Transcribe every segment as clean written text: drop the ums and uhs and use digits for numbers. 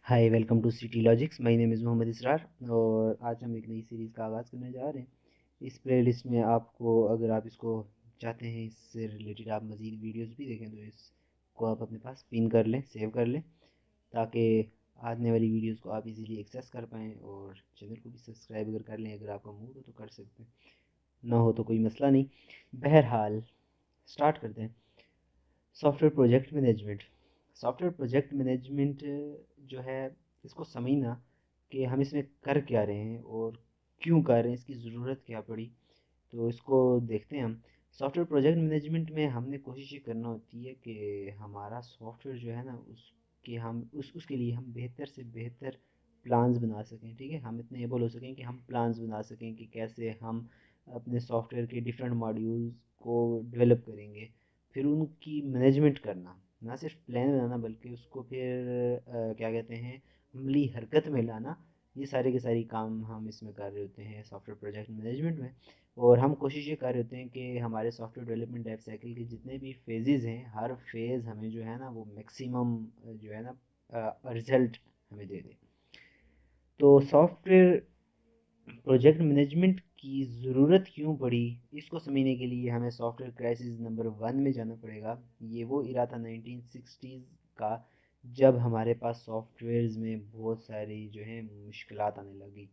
Hi welcome to city logics. My name is Mohammad Israr और आज हम एक नई सीरीज़ का आगाज़ करने जा रहे हैं। इस प्लेलिस्ट में आपको, अगर आप इसको चाहते हैं, इससे रिलेटेड आप मज़ीद वीडियोस भी देखें, तो इसको आप अपने पास पिन कर लें, सेव कर लें, ताकि आने वाली वीडियोस को आप इजीली एक्सेस कर पाएँ। और चैनल को भी सब्सक्राइब अगर कर लें, अगर आपका मूड हो तो कर सकते हैं, ना हो तो कोई मसला नहीं। बहरहाल स्टार्ट करते हैं। Software project management. Software project management जो है, इसको समझना कि हम इसमें कर क्या रहे हैं और क्यों कर रहे हैं, इसकी ज़रूरत क्या पड़ी, तो इसको देखते हैं हम। सॉफ्टवेयर प्रोजेक्ट मैनेजमेंट में हमने कोशिश ये करना होती है कि हमारा सॉफ्टवेयर जो है ना, उसके हम उसके लिए हम बेहतर से बेहतर प्लान्स बना सकें। ठीक है, हम इतने एबल हो सकें कि हम प्लान्स बना सकें कि कैसे हम अपने सॉफ्टवेयर के डिफरेंट मॉड्यूल्स को डेवलप करेंगे, फिर उनकी मैनेजमेंट करना, ना सिर्फ प्लान बनाना बल्कि उसको फिर क्या कहते हैं, अमली हरकत में लाना। ये सारे के सारे काम हम इसमें कर रहे होते हैं सॉफ्टवेयर प्रोजेक्ट मैनेजमेंट में। और हम कोशिश ये कर रहे होते हैं कि हमारे सॉफ्टवेयर डेवलपमेंट लाइफ साइकिल के जितने भी फेजेज़ हैं, हर फेज़ हमें जो है ना वो मैक्सिमम जो है ना रिजल्ट हमें दे दे। तो सॉफ्टवेयर प्रोजेक्ट मैनेजमेंट की ज़रूरत क्यों पड़ी, इसको समझने के लिए हमें सॉफ्टवेयर क्राइसिस नंबर 1 में जाना पड़ेगा। ये वो इरा था 1960s का, जब हमारे पास सॉफ्टवेयर्स में बहुत सारी जो है मुश्किलात आने लगी।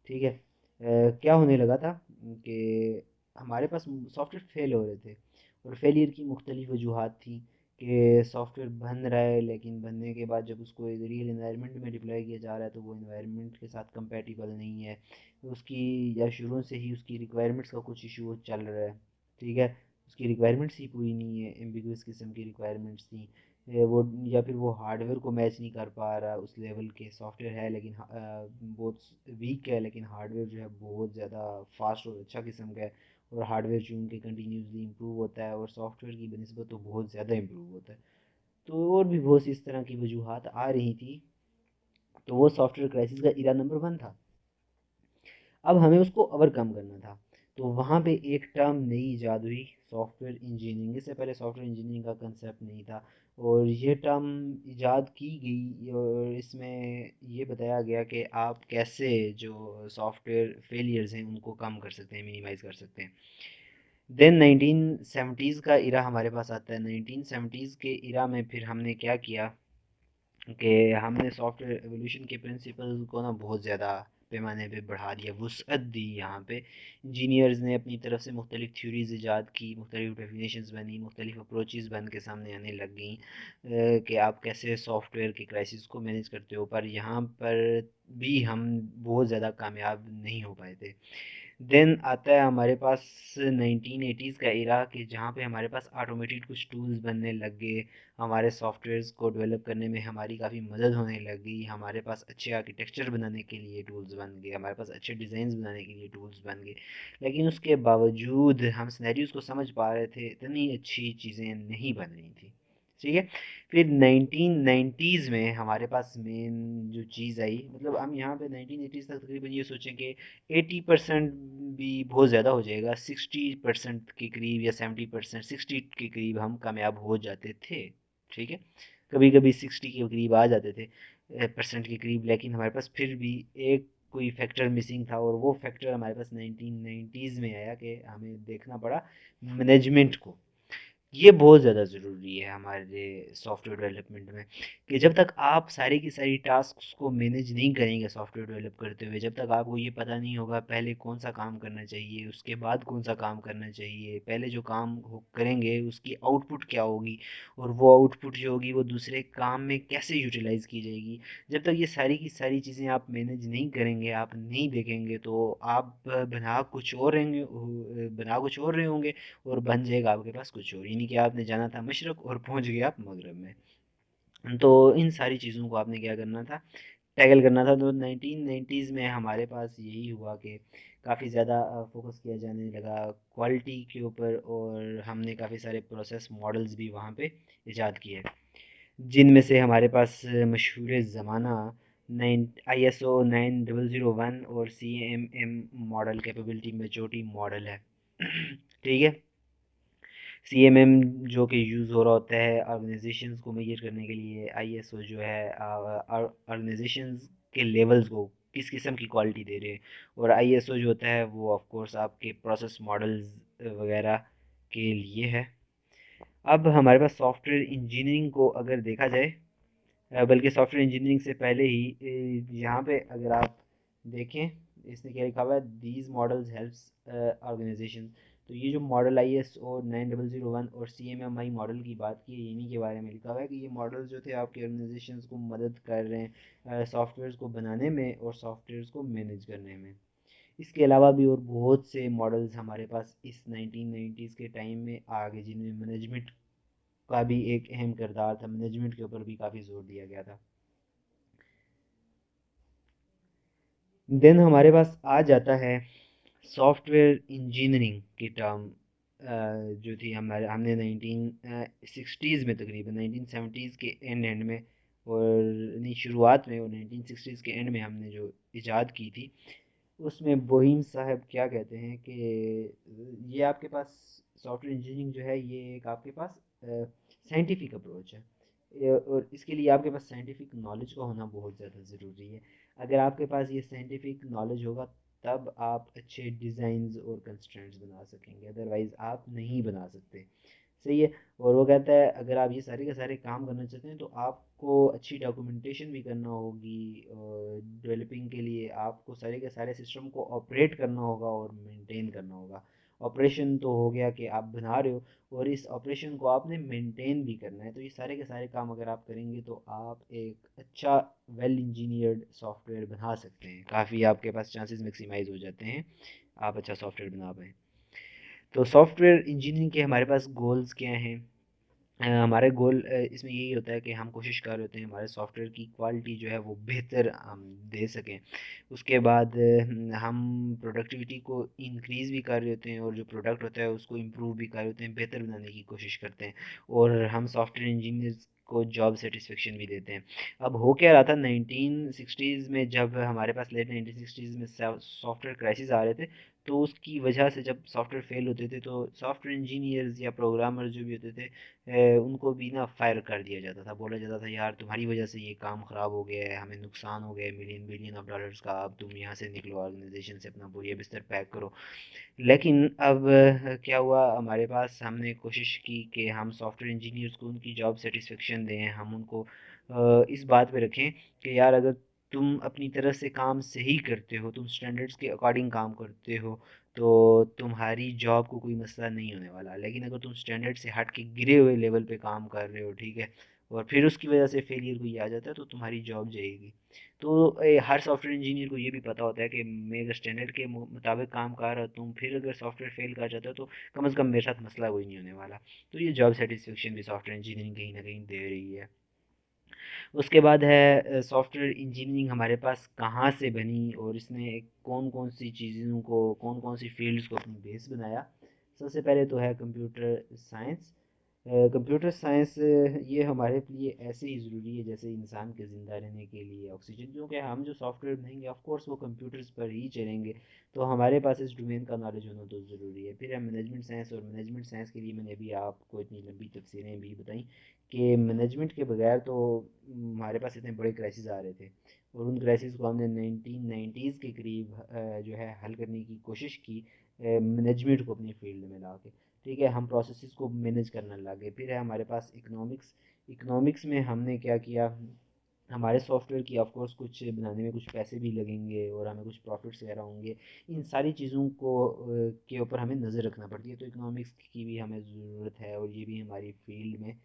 ठीक है, क्या होने लगा था कि हमारे पास सॉफ्टवेयर फेल हो रहे थे, और फेलियर की मुख्तलिफ वजूहात थी कि सॉफ्टवेयर बन रहा है, लेकिन बनने के बाद जब उसको एक रियल इन्वायरमेंट में डिप्लॉय किया जा रहा है तो वो इन्वायरमेंट के साथ कंपैटिबल नहीं है उसकी, या शुरू से ही उसकी रिक्वायरमेंट्स का कुछ इशू चल रहा है। ठीक है, उसकी रिक्वायरमेंट्स ही पूरी नहीं है, एम्बिगुअस किस्म की रिक्वायरमेंट्स थी। वो या फिर वो हार्डवेयर को मैच नहीं कर पा रहा उस लेवल के, सॉफ्टवेयर है लेकिन बहुत वीक है, लेकिन हार्डवेयर जो है बहुत ज़्यादा फास्ट और अच्छा किस्म का है। और हार्डवेयर चूँकि कंटिन्यूसली इम्प्रूव होता है और सॉफ्टवेयर की बनस्बत तो बहुत ज़्यादा इम्प्रूव होता है, तो और भी बहुत सी इस तरह की वजूहात आ रही थी। तो वो सॉफ्टवेयर क्राइसिस का इरा नंबर 1 था। अब हमें उसको ओवरकम करना था। तो वहाँ पे एक टर्म नई ईजाद हुई, सॉफ्टवेयर इंजीनियरिंग। इससे पहले सॉफ्टवेयर इंजीनियरिंग का कंसेप्ट नहीं था, और ये टर्म ईजाद की गई और इसमें ये बताया गया कि आप कैसे जो सॉफ्टवेयर फेलियर्स हैं उनको कम कर सकते हैं, मिनिमाइज़ कर सकते हैं। देन 1970s का इरा हमारे पास आता है। 1970s के इरा में फिर हमने क्या किया कि हमने सॉफ्टवेयर एवोल्यूशन के प्रिंसिपल को ना बहुत ज़्यादा पैमाने पे बढ़ा दिया, वुसअत दी। यहाँ पे इंजीनियर्स ने अपनी तरफ से मुख्तलिफ थ्योरीज ईजाद की, मुख्तलिफ डेफिनेशंस बनी, मुख्तलिफ अप्रोचेस बन के सामने आने लग गई कि आप कैसे सॉफ्टवेयर के क्राइसिस को मैनेज करते हो। पर यहाँ पर भी हम बहुत ज़्यादा कामयाब नहीं हो पाए थे। देन आता है हमारे पास 1980s का इरा, कि जहाँ पे हमारे पास ऑटोमेटेड कुछ टूल्स बनने लग गए, हमारे सॉफ्टवेयर्स को डेवलप करने में हमारी काफ़ी मदद होने लगी, हमारे पास अच्छे आर्किटेक्चर बनाने के लिए टूल्स बन गए, हमारे पास अच्छे डिज़ाइंस बनाने के लिए टूल्स बन गए। लेकिन उसके बावजूद हम सिनेरियोज़ को समझ पा रहे थे, इतनी अच्छी चीज़ें नहीं बन रही थी। ठीक है, फिर 1990s में हमारे पास मेन जो चीज़ आई, मतलब हम यहाँ पे 1980s तक तकरीबन ये सोचें कि 80% भी बहुत ज़्यादा हो जाएगा, 60% के करीब या 70%, 60 के करीब हम कामयाब हो जाते थे। ठीक है, कभी कभी 60 के करीब आ जाते थे, परसेंट के करीब। लेकिन हमारे पास फिर भी एक कोई फैक्टर मिसिंग था, और वो फैक्टर हमारे पास 1990s में आया कि हमें देखना पड़ा मैनेजमेंट को। ये बहुत ज़्यादा ज़रूरी है हमारे सॉफ्टवेयर डेवलपमेंट में, कि जब तक आप सारी की सारी टास्क को मैनेज नहीं करेंगे सॉफ्टवेयर डेवलप करते हुए, जब तक आपको ये पता नहीं होगा पहले कौन सा काम करना चाहिए, उसके बाद कौन सा काम करना चाहिए, पहले जो काम करेंगे उसकी आउटपुट क्या होगी, और वो आउटपुट जो होगी वो दूसरे काम में कैसे यूटिलाइज की जाएगी, जब तक ये सारी की सारी चीज़ें आप मैनेज नहीं करेंगे, आप नहीं देखेंगे, तो आप बना कुछ और रहे होंगे और बन जाएगा आपके पास कुछ और। यानी कि आपने जाना था मशरक और पहुंच गए आप मगरब में। तो इन सारी चीज़ों को आपने क्या करना था, टैकल करना था। तो 1990s में हमारे पास यही हुआ कि काफ़ी ज़्यादा फोकस किया जाने लगा क्वालिटी के ऊपर, और हमने काफ़ी सारे प्रोसेस मॉडल्स भी वहाँ पे इजाद किए, जिनमें से हमारे पास मशहूर ज़माना 9 ISO 9001 और CMM model, capability maturity model है। ठीक है, CMM जो कि यूज़ हो रहा होता है ऑर्गेनाइजेशंस को मेजर करने के लिए। ISO जो है ऑर्गेनाइजेशंस के लेवल्स को किस किस्म की क्वालिटी दे रहे हैं। और ISO जो होता है वो ऑफ कोर्स आपके प्रोसेस मॉडल्स वगैरह के लिए है। अब हमारे पास सॉफ्टवेयर इंजीनियरिंग को अगर देखा जाए, बल्कि सॉफ्टवेयर इंजीनियरिंग से पहले ही यहाँ पे अगर आप देखें, इसने क्या लिखा हुआ है, दीज मॉडल्स हेल्प्स ऑर्गेनाइजेशन। तो ये जो मॉडल ISO 9001 और CMMI मॉडल की बात की है, इन्हीं के बारे में लिखा हुआ है कि ये मॉडल जो थे आपके ऑर्गेनाइजेशन को मदद कर रहे हैं सॉफ्टवेयर को बनाने में और सॉफ्टवेयर को मैनेज करने में। इसके अलावा भी और बहुत से मॉडल्स हमारे पास इस 1990s के टाइम में आ गए, जिनमें मैनेजमेंट का भी एक अहम किरदार था, मैनेजमेंट के ऊपर भी काफ़ी जोर दिया गया था। देन हमारे पास आ जाता है सॉफ्टवेयर इंजीनियरिंग की टर्म, जो थी हमारे हमने 1960s में, तकरीबन 1970s के एंड में और नहीं शुरुआत में, और 1960s के एंड में हमने जो इजाद की थी, उसमें बोहीम साहब क्या कहते हैं कि ये आपके पास सॉफ्टवेयर इंजीनियरिंग जो है ये एक आपके पास साइंटिफिक अप्रोच है। और इसके लिए आपके पास साइंटिफिक नॉलेज का होना बहुत ज़्यादा ज़रूरी है। अगर आपके पास ये साइंटिफिक नॉलेज होगा तब आप अच्छे डिज़ाइंस और कंस्ट्रेंट्स बना सकेंगे, अदरवाइज़ आप नहीं बना सकते। सही है। और वो कहता है अगर आप ये सारे के सारे काम करना चाहते हैं तो आपको अच्छी डॉक्यूमेंटेशन भी करना होगी, और डेवलपिंग के लिए आपको सारे के सारे सिस्टम को ऑपरेट करना होगा और मेंटेन करना होगा। ऑपरेशन तो हो गया कि आप बना रहे हो, और इस ऑपरेशन को आपने मेंटेन भी करना है। तो ये सारे के सारे काम अगर आप करेंगे तो आप एक अच्छा वेल इंजीनियर्ड सॉफ्टवेयर बना सकते हैं। काफ़ी आपके पास चांसेस मैक्सिमाइज हो जाते हैं, आप अच्छा सॉफ्टवेयर बना पाएँ। तो सॉफ्टवेयर इंजीनियरिंग के हमारे पास गोल्स क्या हैं? हमारे गोल इसमें यही होता है कि हम कोशिश कर रहे होते हैं हमारे सॉफ्टवेयर की क्वालिटी जो है वो बेहतर हम दे सकें। उसके बाद हम प्रोडक्टिविटी को इंक्रीज़ भी कर रहे होते हैं, और जो प्रोडक्ट होता है उसको इम्प्रूव भी कर रहे होते हैं, बेहतर बनाने की कोशिश करते हैं। और हम सॉफ्टवेयर इंजीनियर्स को जॉब सेटिस्फेक्शन भी देते हैं। अब हो क्या रहा था 1960s में, जब हमारे पास लेट 1960s में सॉफ्टवेयर क्राइसिस आ रहे थे, तो उसकी वजह से जब सॉफ्टवेयर फेल होते थे तो सॉफ्टवेयर इंजीनियर्स या प्रोग्रामर जो भी होते थे उनको भी ना फायर कर दिया जाता था। बोला जाता था यार तुम्हारी वजह से ये काम ख़राब हो गया है, हमें नुकसान हो गया है मिलियन बिलियन ऑफ डॉलर्स का, अब तुम यहाँ से निकलो ऑर्गेनाइजेशन से, अपना बोरिया बिस्तर पैक करो। लेकिन अब क्या हुआ, हमारे पास हमने कोशिश की कि हम सॉफ्टवेयर इंजीनियर्स को उनकी जॉब सेटिस्फेक्शन दें, हम उनको इस बात पे रखें कि यार अगर तुम अपनी तरफ से काम सही करते हो, तुम स्टैंडर्ड्स के अकॉर्डिंग काम करते हो, तो तुम्हारी जॉब को कोई मसला नहीं होने वाला। लेकिन अगर तुम स्टैंडर्ड से हट के गिरे हुए लेवल पे काम कर रहे हो, ठीक है, और फिर उसकी वजह से फेलियर कोई आ जाता है तो तुम्हारी जॉब जाएगी। तो हर सॉफ्टवेयर इंजीनियर को ये भी पता होता है कि मैं अगर स्टैंडर्ड के मुताबिक काम कर रहा हूँ, फिर अगर सॉफ्टवेयर फेल कर जाता है तो कम से कम मेरे साथ मसला कोई नहीं होने वाला। तो ये जॉब सेटिस्फेक्शन भी सॉफ्टवेयर इंजीनियरिंग कहीं ना कहीं दे रही है। उसके बाद है सॉफ्टवेयर इंजीनियरिंग हमारे पास कहाँ से बनी और इसने कौन कौन सी चीज़ों को, कौन कौन सी फील्ड्स को अपनी बेस बनाया। सबसे पहले तो है कंप्यूटर साइंस। कंप्यूटर साइंस ये हमारे लिए ऐसे ही ज़रूरी है जैसे इंसान के ज़िंदा रहने के लिए ऑक्सीजन, क्योंकि हम जो सॉफ्टवेयर बनाएंगे ऑफ कोर्स वो कंप्यूटर्स पर ही चलेंगे। तो हमारे पास इस डोमेन का नॉलेज होना तो ज़रूरी है। फिर है मैनेजमेंट साइंस, और मैनेजमेंट साइंस के लिए मैंने अभी आपको इतनी लंबी तफसीरें भी बताई कि मैनेजमेंट के बगैर तो हमारे पास इतने बड़े क्राइसिस आ रहे थे, और उन क्राइसिस को हमने 1990s के करीब जो है हल करने की कोशिश की मैनेजमेंट को अपनी फील्ड में ला के। ठीक है, हम प्रोसेसेस को मैनेज करने लगे। फिर है हमारे पास इकोनॉमिक्स। इकोनॉमिक्स में हमने क्या किया, हमारे सॉफ्टवेयर की ऑफ कोर्स कुछ बनाने में कुछ पैसे भी लगेंगे और हमें कुछ प्रॉफिट्स वगैरह होंगे। इन सारी चीज़ों को के ऊपर हमें नज़र रखना पड़ती है। तो इकोनॉमिक्स की भी हमें ज़रूरत है, और ये भी हमारी फील्ड में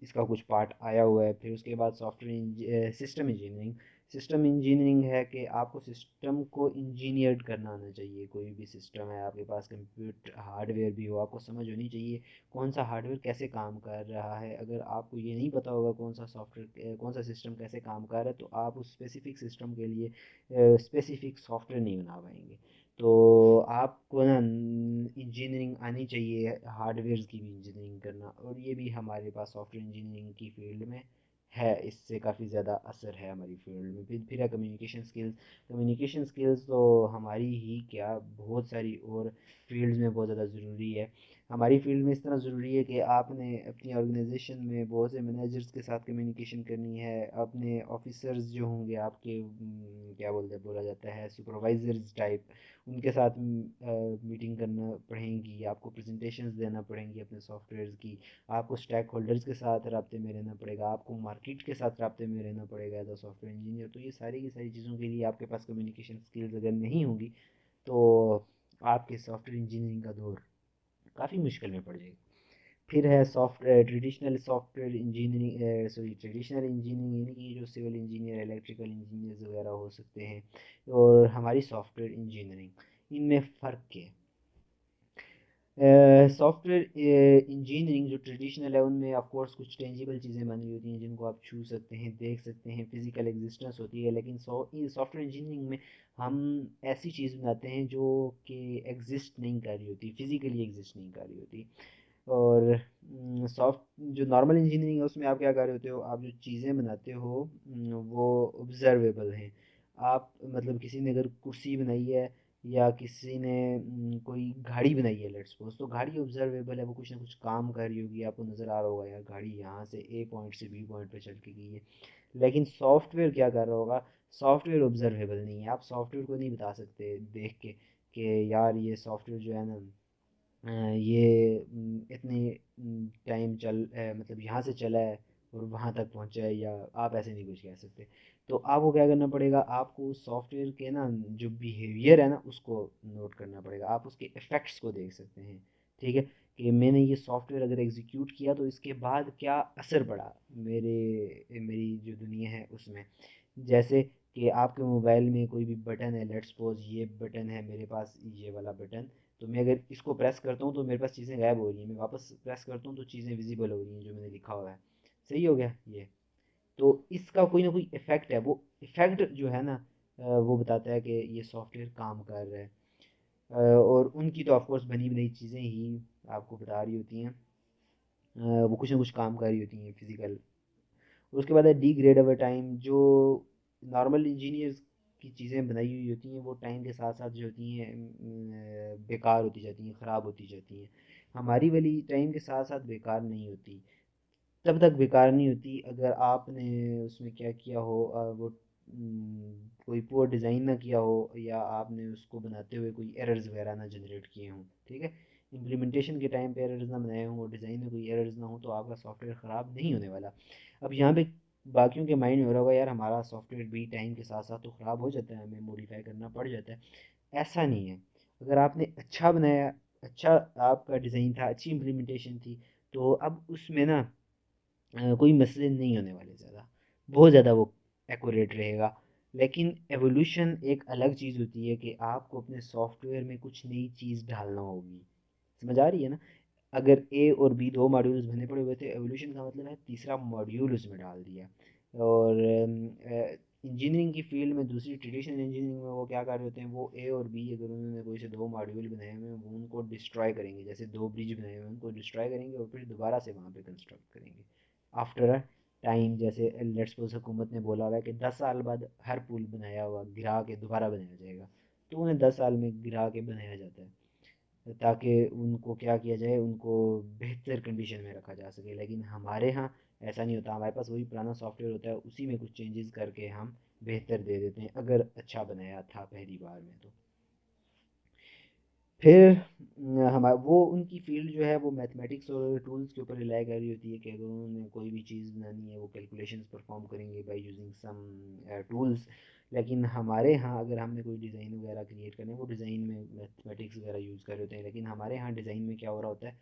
इसका कुछ पार्ट आया हुआ है। फिर उसके बाद software system engineering. System engineering है कि आपको सिस्टम को इंजीनियर्ड करना आना चाहिए। कोई भी सिस्टम है आपके पास, कंप्यूटर हार्डवेयर भी हो, आपको समझ होनी चाहिए कौन सा हार्डवेयर कैसे काम कर रहा है। अगर आपको ये नहीं पता होगा कौन सा सॉफ्टवेयर, कौन सा सिस्टम कैसे काम कर रहा है, तो आप उस स्पेसिफिक सिस्टम के लिए स्पेसिफिक सॉफ्टवेयर नहीं बना पाएंगे। तो आपको ना इंजीनियरिंग आनी चाहिए, हार्डवेयर की भी इंजीनियरिंग करना, और ये भी हमारे पास सॉफ्टवेयर इंजीनियरिंग की फील्ड में है। इससे काफ़ी ज़्यादा असर है हमारी फील्ड में। फिर है कम्युनिकेशन स्किल्स। कम्युनिकेशन स्किल्स तो हमारी ही क्या, बहुत सारी और फील्ड्स में बहुत ज़्यादा ज़रूरी है। हमारी फील्ड में इस तरह ज़रूरी है कि आपने अपनी ऑर्गेनाइजेशन में बहुत से मैनेजर्स के साथ कम्युनिकेशन करनी है, अपने ऑफिसर्स जो होंगे आपके क्या बोलते हैं बोला जाता है सुपरवाइजर्स टाइप, उनके साथ मीटिंग करना पड़ेगी, आपको प्रेजेंटेशंस देना पड़ेंगी अपने सॉफ्टवेयर्स की, आपको स्टैक होल्डर्स के साथ राब्ते में रहना पड़ेगा, आपको मार्केट के साथ राब्ते में रहना पड़ेगा एज अ सॉफ्टवेयर इंजीनियर। तो ये सारी की सारी चीज़ों के लिए आपके पास कम्युनिकेशन स्किल्स अगर नहीं होंगी तो आपके सॉफ्टवेयर इंजीनियरिंग का दौर काफ़ी मुश्किल में पड़ जाएगा। फिर है traditional software engineering, sorry traditional engineering, यानी कि जो सिविल इंजीनियर इलेक्ट्रिकल इंजीनियर्स वगैरह हो सकते हैं, और हमारी सॉफ्टवेयर इंजीनियरिंग, इनमें फ़र्क क्या है? सॉफ्टवेयर इंजीनियरिंग जो ट्रेडिशनल है उनमें ऑफ कोर्स कुछ टेंजिबल चीज़ें बनी होती हैं जिनको आप छू सकते हैं, देख सकते हैं, फिजिकल एग्जिस्टेंस होती है, लेकिन सॉफ्टवेयर इंजीनियरिंग में हम ऐसी चीज़ बनाते हैं जो कि एग्जिस्ट नहीं कर रही होती, फिजिकली एग्जिस्ट नहीं कर रही होती। और सॉफ्ट जो नॉर्मल इंजीनियरिंग है उसमें आप क्या कर रहे होते हो, आप जो चीज़ें बनाते हो वो ऑब्जर्वेबल हैं। आप मतलब किसी ने अगर कुर्सी बनाई है या किसी ने कोई गाड़ी बनाई है लेट्स सपोज, तो गाड़ी ऑब्जर्वेबल है, वो कुछ ना कुछ काम कर रही होगी, आपको नज़र आ रहा होगा यार गाड़ी यहाँ से ए पॉइंट से बी पॉइंट पे चल के गई है। लेकिन सॉफ्टवेयर क्या कर रहा होगा, सॉफ्टवेयर ऑब्जर्वेबल नहीं है, आप सॉफ्टवेयर को नहीं बता सकते देख के कि यार ये सॉफ्टवेयर जो है ना ये इतने टाइम मतलब यहाँ से चला है और वहाँ तक पहुँचा है, या आप ऐसे नहीं कुछ कह सकते। तो आपको क्या करना पड़ेगा, आपको सॉफ्टवेयर के ना जो बिहेवियर है ना उसको नोट करना पड़ेगा, आप उसके इफ़ेक्ट्स को देख सकते हैं। ठीक है, कि मैंने ये सॉफ्टवेयर अगर एग्जीक्यूट किया तो इसके बाद क्या असर पड़ा मेरी जो दुनिया है उसमें। जैसे कि आपके मोबाइल में कोई भी बटन है, लेट्स सपोज ये बटन है मेरे पास, ये वाला बटन, तो मैं अगर इसको प्रेस करता हूँ तो मेरे पास चीज़ें गायब हो रही हैं, मैं वापस प्रेस करता हूँ तो चीज़ें विजिबल हो रही हैं जो मैंने लिखा हुआ है। सही हो गया ये। तो इसका कोई ना कोई इफ़ेक्ट है, वो इफ़ेक्ट जो है ना वो बताता है कि ये सॉफ्टवेयर काम कर रहा है। और उनकी तो ऑफकोर्स बनी बनाई चीज़ें ही आपको बता रही होती हैं, वो कुछ ना कुछ काम कर रही होती हैं फिजिकल। उसके बाद है डिग्रेड ओवर टाइम, जो नॉर्मल इंजीनियर्स की चीज़ें बनाई हुई होती हैं वो टाइम के साथ साथ जो होती हैं बेकार होती जाती हैं, ख़राब होती जाती हैं। हमारी वाली टाइम के साथ साथ बेकार नहीं होती, तब तक बेकार नहीं होती अगर आपने उसमें क्या किया हो, वो कोई पुअर डिज़ाइन ना किया हो, या आपने उसको बनाते हुए कोई एरर्स वगैरह ना जनरेट किए हों। ठीक है, इम्प्लीमेंटेशन के टाइम पे एरर्स ना बनाए हों और डिज़ाइन में कोई एरर्स ना हो तो आपका सॉफ्टवेयर ख़राब नहीं होने वाला। अब यहाँ पे बाकियों के माइंड में हो रहा होगा यार हमारा सॉफ्टवेयर भी टाइम के साथ साथ तो ख़राब हो जाता है, हमें मॉडिफाई करना पड़ जाता है। ऐसा नहीं है, अगर आपने अच्छा बनाया, अच्छा आपका डिज़ाइन था, अच्छी इम्प्लीमेंटेशन थी, तो अब उसमें ना कोई मसले नहीं होने वाले ज़्यादा, बहुत ज़्यादा वो एक्यूरेट रहेगा। लेकिन एवोल्यूशन एक अलग चीज़ होती है कि आपको अपने सॉफ्टवेयर में कुछ नई चीज़ डालना होगी। समझ आ रही है ना? अगर ए और बी दो मॉड्यूल्स बने पड़े हुए थे, एवोल्यूशन का मतलब है तीसरा मॉड्यूल उसमें डाल दिया। और इंजीनियरिंग की फील्ड में, दूसरी ट्रेडिशनल इंजीनियरिंग में वो क्या कर रहे होते हैं, वो ए और बी अगर उन्होंने कोई से दो मॉड्यूल बनाए हुए हैं वो उनको डिस्ट्रॉय करेंगे, जैसे दो ब्रिज बनाए हुए हैं उनको डिस्ट्रॉय करेंगे और फिर दोबारा से वहाँ पे कंस्ट्रक्ट करेंगे आफ्टर अ टाइम। जैसे लेट्स सपोज हुकूमत ने बोला हुआ है कि 10 साल बाद हर पुल बनाया हुआ गिरा के दोबारा बनाया जाएगा, तो उन्हें 10 साल में गिरा के बनाया जाता है ताकि उनको क्या किया जाए, उनको बेहतर कंडीशन में रखा जा सके। लेकिन हमारे यहाँ ऐसा नहीं होता, हमारे पास वही पुराना सॉफ्टवेयर होता है, उसी में कुछ चेंजेस करके हम बेहतर दे देते हैं अगर अच्छा बनाया था पहली बार में तो। फिर हमारा वो उनकी फील्ड जो है वो मैथमेटिक्स और टूल्स के ऊपर रिलाई कर रही होती है कि अगर उन्होंने कोई भी चीज़ बनानी है वो कैलकुलेशंस परफॉर्म करेंगे बाय यूजिंग सम टूल्स। लेकिन हमारे यहाँ अगर हमने कोई डिज़ाइन वगैरह क्रिएट करना है वो डिज़ाइन में मैथमेटिक्स वगैरह यूज़ कर रहे होते हैं। लेकिन हमारे यहाँ डिज़ाइन में क्या हो रहा होता है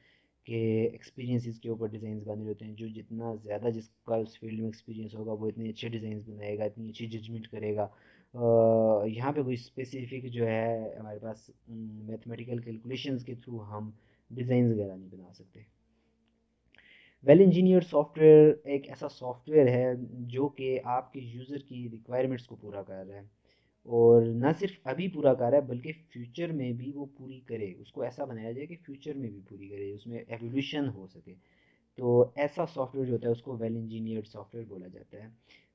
कि एक्सपीरियंसेस के ऊपर डिज़ाइन बन रहे होते हैं, जो जितना ज़्यादा जिसका उस फील्ड में एक्सपीरियंस होगा वो इतने अच्छे डिज़ाइन बनाएगा, इतनी अच्छी जजमेंट करेगा। यहाँ पे कोई स्पेसिफिक जो है हमारे पास मैथमेटिकल कैलकुलेशंस के थ्रू हम डिज़ाइन वगैरह नहीं बना सकते। वेल इंजीनियर्ड सॉफ्टवेयर एक ऐसा सॉफ्टवेयर है जो कि आपके यूज़र की रिक्वायरमेंट्स को पूरा कर रहा है, और ना सिर्फ अभी पूरा कर रहा है बल्कि फ्यूचर में भी वो पूरी करे, उसको ऐसा बनाया जाए कि फ्यूचर में भी पूरी करे, उसमें एवोल्यूशन हो सके। तो ऐसा सॉफ्टवेयर जो होता है उसको वेल इंजीनियर्ड सॉफ्टवेयर बोला जाता है।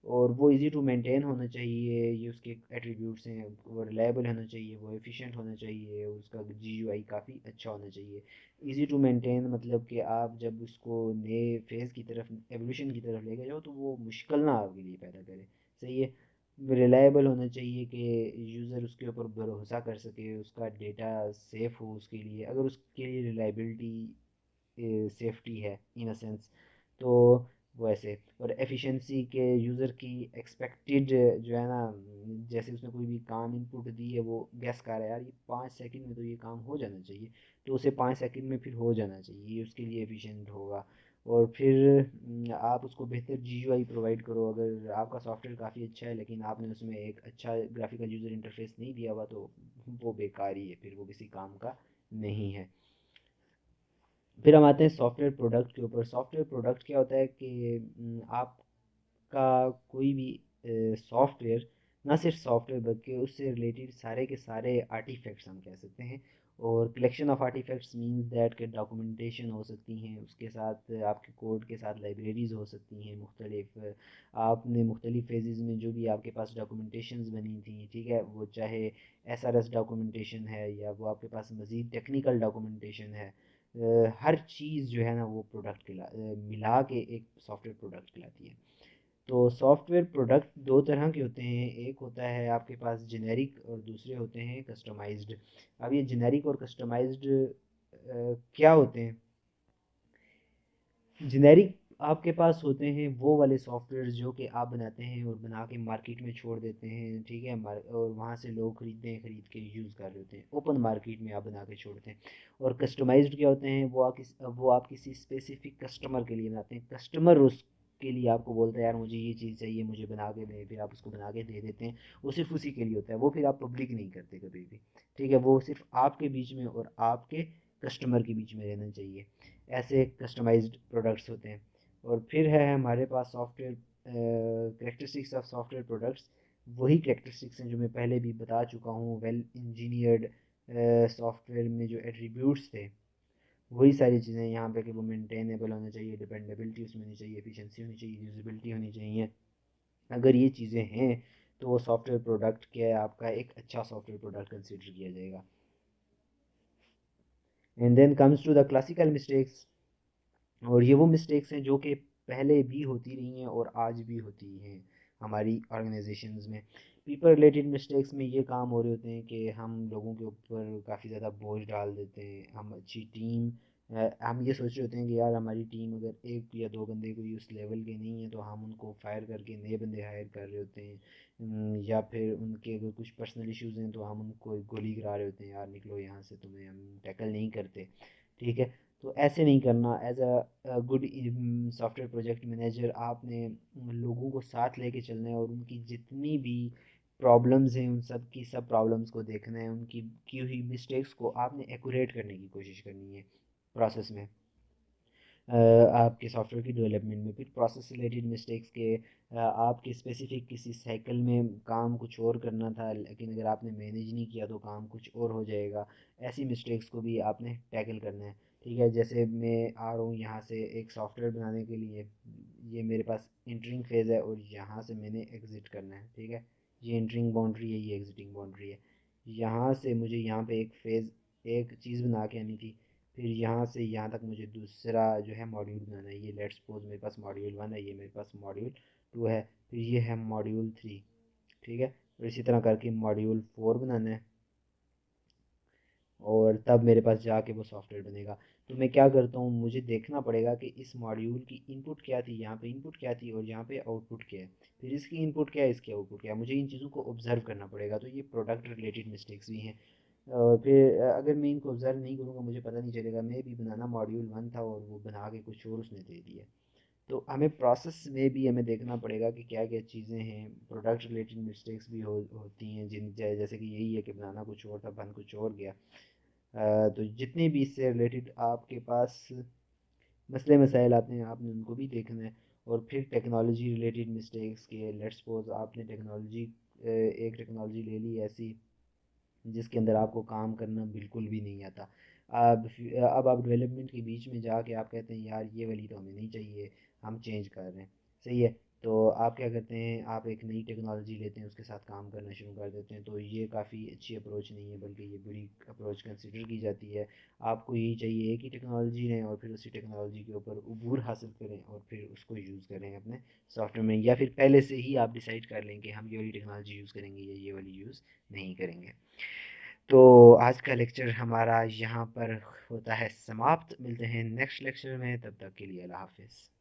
और वो इजी टू मेंटेन होना चाहिए, ये उसके एट्रीब्यूट्स हैं। वो रिलायबल होना चाहिए, वो एफिशिएंट होना चाहिए, उसका जीयूआई काफ़ी अच्छा होना चाहिए। इजी टू मेंटेन मतलब कि आप जब उसको नए फेज़ की तरफ, एवोल्यूशन की तरफ लेके जाओ तो वो मुश्किल ना आपके लिए पैदा करे। सही है। रिलायबल होना चाहिए कि यूज़र उसके ऊपर भरोसा कर सके, उसका डेटा सेफ़ हो उसके लिए। अगर उसके लिए रिलायबिलिटी, सेफ्टी है इन अ सेंस, तो वो ऐसे। और एफिशिएंसी के यूज़र की एक्सपेक्टेड जो है ना, जैसे उसने कोई भी काम इनपुट दी है, वो गैस कर रहा है यार ये 5 सेकंड में तो ये काम हो जाना चाहिए, तो उसे 5 सेकंड में फिर हो जाना चाहिए, ये उसके लिए एफिशिएंट होगा। और फिर आप उसको बेहतर जीयूआई प्रोवाइड करो। अगर आपका सॉफ्टवेयर काफ़ी अच्छा है लेकिन आपने उसमें एक अच्छा ग्राफिकल यूज़र इंटरफेस नहीं दिया हुआ, तो वो बेकार ही है, फिर वो किसी काम का नहीं है। फिर हम आते हैं सॉफ्टवेयर प्रोडक्ट के ऊपर। सॉफ्टवेयर प्रोडक्ट क्या होता है कि आपका कोई भी सॉफ्टवेयर, ना सिर्फ सॉफ्टवेयर बल्कि उससे रिलेटेड सारे के सारे आर्टिफैक्ट्स हम कह सकते हैं। और collection of artifacts means that के डॉक्यूमेंटेशन हो सकती हैं, उसके साथ आपके कोड के साथ लाइब्रेरीज हो सकती हैं मुख्तलिफ। आपने मुख्तलिफ फेजेस में जो भी आपके पास डॉक्यूमेंटेशंस बनी थी, ठीक है, वो चाहे एसआरएस डॉक्यूमेंटेशन है या वो आपके पास मज़ीद टेक्निकल डॉक्यूमेंटेशन है, हर चीज़ जो है ना वो प्रोडक्ट मिला के एक सॉफ्टवेयर प्रोडक्ट कहलाती है। तो सॉफ्टवेयर प्रोडक्ट दो तरह के होते हैं, एक होता है आपके पास जेनेरिक और दूसरे होते हैं कस्टमाइज्ड। अब ये जेनेरिक और कस्टमाइज्ड क्या होते हैं? जेनेरिक आपके पास होते हैं वो वाले सॉफ्टवेयर जो कि आप बनाते हैं और बना के मार्केट में छोड़ देते हैं, ठीक है, और वहाँ से लोग खरीद के यूज़ कर रहे होते हैं, ओपन मार्केट में आप बना के छोड़ते हैं। और कस्टमाइज्ड क्या होते हैं? वो आप किसी स्पेसिफिक कस्टमर के लिए बनाते हैं। कस्टमर उसके लिए आपको बोलता है यार मुझे ये चीज़ चाहिए, मुझे बना के दे, फिर आप उसको बना के दे देते हैं। वो सिर्फ उसी के लिए होता है, वो फिर आप पब्लिक नहीं करते कभी भी, ठीक है, वो सिर्फ आपके बीच में और आपके कस्टमर के बीच में रहना चाहिए। ऐसे कस्टमाइज्ड प्रोडक्ट्स होते हैं। और फिर है हमारे पास software characteristics of software products. वही करेक्टरिस्टिक्स हैं जो मैं पहले भी बता चुका हूँ। वेल इंजीनियर्ड सॉफ्टवेयर में जो एट्रीब्यूट्स थे, वही सारी चीज़ें यहाँ पे कि वो मेंटेनेबल होना चाहिए, डिपेंडेबिलिटी उसमें होनी चाहिए, एफिशिएंसी होनी चाहिए, यूजेबिलिटी होनी चाहिए। अगर ये चीज़ें हैं तो वो सॉफ्टवेयर प्रोडक्ट क्या है, आपका एक अच्छा सॉफ्टवेयर प्रोडक्ट कंसिडर किया जाएगा। And then comes to the classical mistakes. और ये वो मिस्टेक्स हैं जो कि पहले भी होती रही हैं और आज भी होती हैं हमारी ऑर्गेनाइजेशंस में। पीपल रिलेटेड मिस्टेक्स में ये काम हो रहे होते हैं कि हम लोगों के ऊपर काफ़ी ज़्यादा बोझ डाल देते हैं। हम अच्छी टीम, हम ये सोच रहे होते हैं कि यार हमारी टीम अगर एक या दो बंदे कोई उस लेवल के नहीं है तो हम उनको फायर करके नए बंदे हायर कर रहे होते हैं। या फिर उनके अगर कुछ पर्सनल इश्यूज़ हैं तो हम उनको गोली करा रहे होते हैं, यार निकलो यहाँ से, तुम्हें हम टैकल नहीं करते, ठीक है। तो ऐसे नहीं करना। As a good software project manager आपने लोगों को साथ लेके चलना है और उनकी जितनी भी प्रॉब्लम्स हैं उन सब की सब प्रॉब्लम्स को देखना है, उनकी की हुई मिस्टेक्स को आपने एक्यूरेट करने की कोशिश करनी है प्रोसेस में। आपके सॉफ्टवेयर की डेवलपमेंट में फिर प्रोसेस रिलेटेड मिस्टेक्स के, आपके स्पेसिफिक किसी साइकिल में काम कुछ और करना था लेकिन अगर आपने मैनेज नहीं किया तो काम कुछ और हो जाएगा। ऐसी मिस्टेक्स को भी आपने टैकल करना है, ठीक है। जैसे मैं आ रहा हूँ यहाँ से एक सॉफ्टवेयर बनाने के लिए, ये मेरे पास इंटरिंग फेज़ है और यहाँ से मैंने एग्ज़िट करना है, ठीक है। ये इंटरिंग बाउंड्री है, ये एग्ज़िटिंग बाउंड्री है। यहाँ से मुझे यहाँ पे एक फेज़, एक चीज़ बना के आनी थी। फिर यहाँ से यहाँ तक मुझे दूसरा जो है मॉड्यूल बनाना है। ये लेट्स सपोज मेरे पास मॉड्यूल 1 है, ये मेरे पास मॉड्यूल 2 है, फिर ये है मॉड्यूल 3, ठीक है। और इसी तरह करके मॉड्यूल 4 बनाना है और तब मेरे पास जाके वो सॉफ्टवेयर बनेगा। तो मैं क्या करता हूँ, मुझे देखना पड़ेगा कि इस मॉड्यूल की इनपुट क्या थी, यहाँ पे इनपुट क्या थी और यहाँ पे आउटपुट क्या है, फिर इसकी इनपुट क्या है, इसकी आउटपुट क्या है। मुझे इन चीज़ों को ऑब्जर्व करना पड़ेगा। तो ये प्रोडक्ट रिलेटेड मिस्टेक्स भी हैं। और फिर अगर मैं इनको ऑब्जर्व नहीं करूँगा मुझे पता नहीं चलेगा। मैं भी बनाना मॉड्यूल 1 था और वो बना के कुछ और उसने दे दिया। तो हमें प्रोसेस में भी हमें देखना पड़ेगा कि क्या क्या चीज़ें हैं। प्रोडक्ट रिलेटेड मिस्टेक्स भी होती हैं, जैसे कि यही है कि बनाना कुछ और था, बन कुछ और गया। तो जितने भी इससे रिलेटेड आपके पास मसले मसाइल आते हैं आपने उनको भी देखना है। और फिर टेक्नोलॉजी रिलेटेड मिस्टेक्स के, लेट्स सपोज आपने टेक्नोलॉजी, एक टेक्नोलॉजी ले ली ऐसी जिसके अंदर आपको काम करना बिल्कुल भी नहीं आता। अब आप डेवलपमेंट के बीच में जाके आप कहते हैं यार ये वाली तो हमें नहीं चाहिए, हम चेंज कर रहे हैं, सही है। तो आप क्या करते हैं, आप एक नई टेक्नोलॉजी लेते हैं, उसके साथ काम करना शुरू कर देते हैं, तो ये काफ़ी अच्छी अप्रोच नहीं है, बल्कि ये बुरी अप्रोच कंसिडर की जाती है। आपको यही चाहिए कि टेक्नोलॉजी लें और फिर उसी टेक्नोलॉजी के ऊपर उबूर हासिल करें और फिर उसको यूज़ करें अपने सॉफ्टवेयर में, या फिर पहले से ही आप डिसाइड कर लें कि हम ये वाली टेक्नोलॉजी यूज़ करेंगे या ये वाली यूज़ नहीं करेंगे। तो आज का लेक्चर हमारा यहाँ पर होता है समाप्त। मिलते हैं नेक्स्ट लेक्चर में, तब तक के लिए अल्लाह हाफिज़।